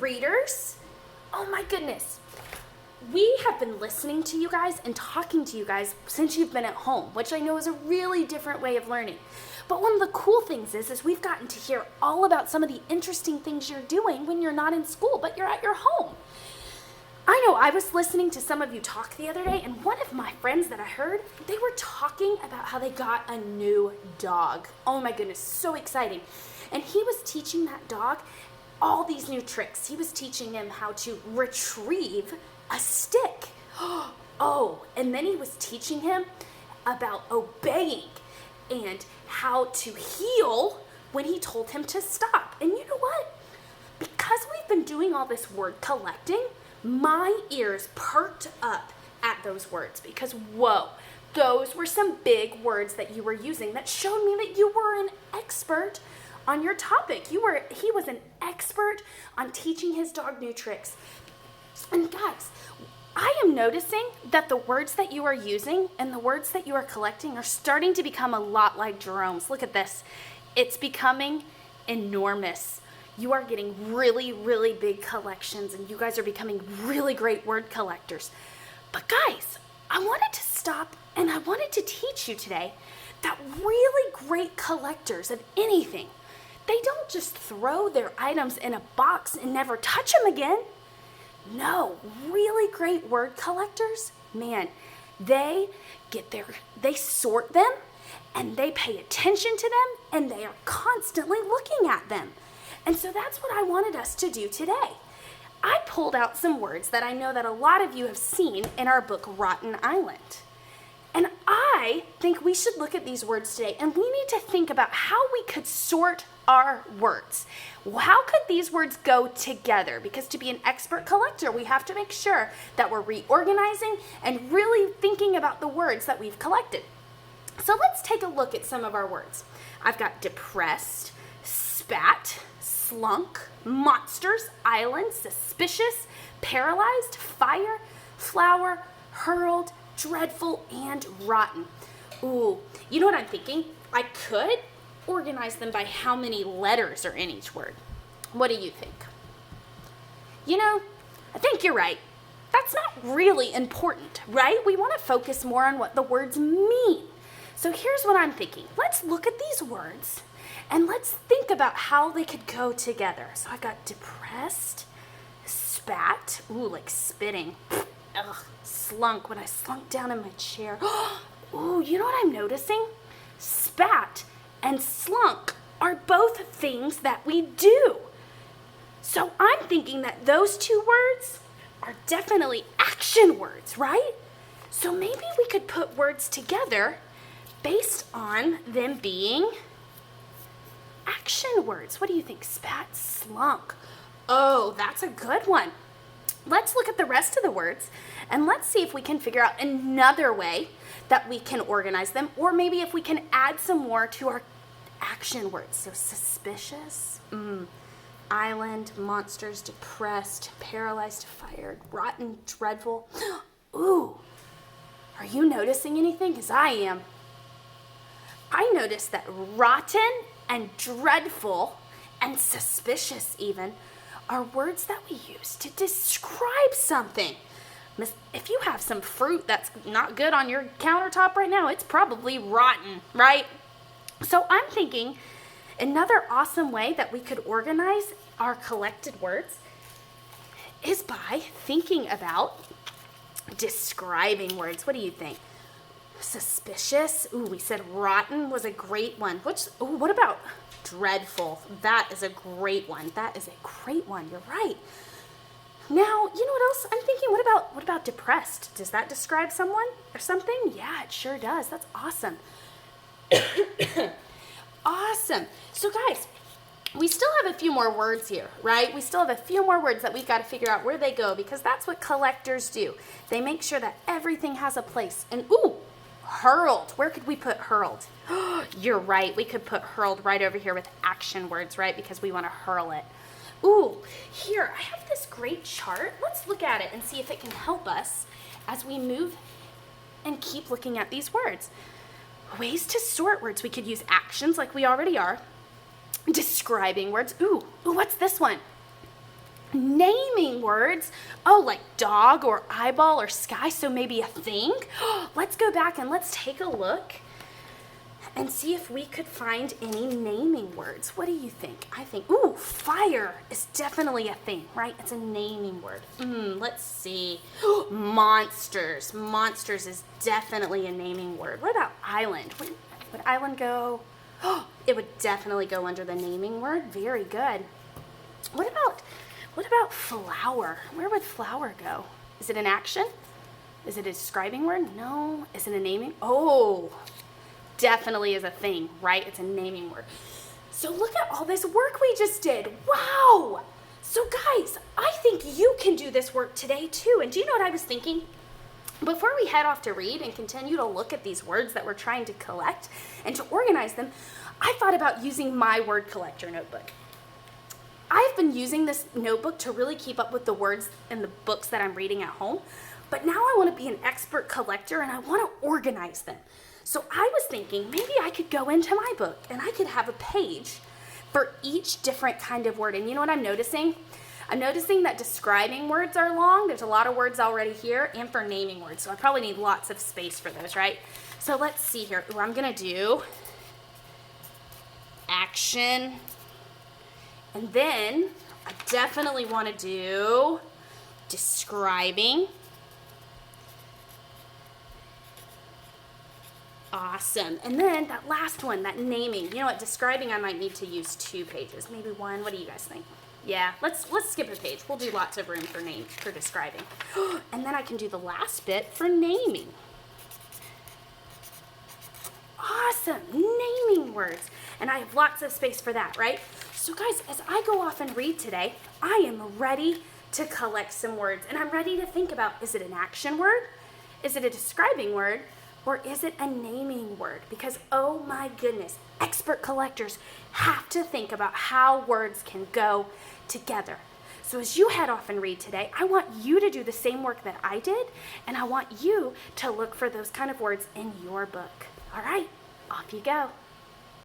readers. Oh my goodness. We have been listening to you guys and talking to you guys since you've been at home, which I know is a really different way of learning. But one of the cool things is we've gotten to hear all about some of the interesting things you're doing when you're not in school, but you're at your home. I know I was listening to some of you talk the other day, and one of my friends that I heard, they were talking about how they got a new dog. Oh my goodness, so exciting. And he was teaching that dog all these new tricks. He was teaching him how to retrieve a stick. Oh, and then he was teaching him about obeying and how to heel when he told him to stop. And you know what? Because we've been doing all this word collecting, my ears perked up at those words because, whoa, those were some big words that you were using that showed me that you were an expert on your topic. He was an expert on teaching his dog new tricks. And guys, I am noticing that the words that you are using and the words that you are collecting are starting to become a lot like Jerome's. Look at this. It's becoming enormous. You are getting really, really big collections, and you guys are becoming really great word collectors. But guys, I wanted to stop and I wanted to teach you today that really great collectors of anything, they don't just throw their items in a box and never touch them again. No, really great word collectors, man, they sort them and they pay attention to them and they are constantly looking at them. And so that's what I wanted us to do today. I pulled out some words that I know that a lot of you have seen in our book, Rotten Island. And I think we should look at these words today, and we need to think about how we could sort our words. How could these words go together? Because to be an expert collector, we have to make sure that we're reorganizing and really thinking about the words that we've collected. So let's take a look at some of our words. I've got depressed, spat, slunk, monsters, island, suspicious, paralyzed, fire, flower, hurled, dreadful, and rotten. Ooh, you know what I'm thinking? I could organize them by how many letters are in each word. What do you think? You know, I think you're right. That's not really important, right? We want to focus more on what the words mean. So here's what I'm thinking. Let's look at these words and let's think about how they could go together. So I got depressed, spat, ooh, like spitting. Ugh, slunk, when I slunk down in my chair. Ooh, you know what I'm noticing? Spat and slunk are both things that we do. So I'm thinking that those two words are definitely action words, right? So maybe we could put words together based on them being action words. What do you think? Spat, slunk. Oh, that's a good one. Let's look at the rest of the words and let's see if we can figure out another way that we can organize them, or maybe if we can add some more to our action words. So suspicious, island, monsters, depressed, paralyzed, fired, rotten, dreadful. Ooh, are you noticing anything? Because I am. I noticed that rotten and dreadful and suspicious even are words that we use to describe something. If you have some fruit that's not good on your countertop right now, it's probably rotten, right? So I'm thinking another awesome way that we could organize our collected words is by thinking about describing words. What do you think? Suspicious. Ooh, we said rotten was a great one. What about dreadful? That is a great one. That is a great one. You're right. Now, you know what else I'm thinking? What about depressed? Does that describe someone or something? Yeah, it sure does. That's awesome. Awesome. So guys, we still have a few more words here, right? We still have a few more words that we've got to figure out where they go, because that's what collectors do. They make sure that everything has a place. And ooh, hurled. Where could we put hurled? You're right. We could put hurled right over here with action words, right? Because we want to hurl it. Ooh, here, I have this great chart. Let's look at it and see if it can help us as we move and keep looking at these words. Ways to sort words. We could use actions like we already are. Describing words. Ooh, what's this one? Naming words, oh, like dog or eyeball or sky, so maybe a thing. Let's go back and let's take a look and see if we could find any naming words. What do you think? I think, ooh, fire is definitely a thing, right? It's a naming word. Let's see. Monsters. Monsters is definitely a naming word. What about island? Would island go? It would definitely go under the naming word. Very good. What about flower? Where would flower go? Is it an action? Is it a describing word? No. Is it a naming? Oh, definitely is a thing, right? It's a naming word. So look at all this work we just did. Wow. So guys, I think you can do this work today too. And do you know what I was thinking? Before we head off to read and continue to look at these words that we're trying to collect and to organize them, I thought about using my word collector notebook. I've been using this notebook to really keep up with the words in the books that I'm reading at home, but now I want to be an expert collector and I want to organize them. So I was thinking maybe I could go into my book and I could have a page for each different kind of word. And you know what I'm noticing? I'm noticing that describing words are long. There's a lot of words already here, and for naming words. So I probably need lots of space for those, right? So let's see here. Ooh, I'm going to do action. And then I definitely want to do describing. Awesome. And then that last one, that naming. You know what? Describing, I might need to use 2 pages, maybe 1. What do you guys think? Yeah, let's skip a page. We'll do lots of room for describing. And then I can do the last bit for naming. Awesome. Naming words. And I have lots of space for that, right? So guys, as I go off and read today, I am ready to collect some words. And I'm ready to think about, is it an action word? Is it a describing word? Or is it a naming word? Because, oh my goodness, expert collectors have to think about how words can go together. So as you head off and read today, I want you to do the same work that I did, and I want you to look for those kind of words in your book. All right, off you go.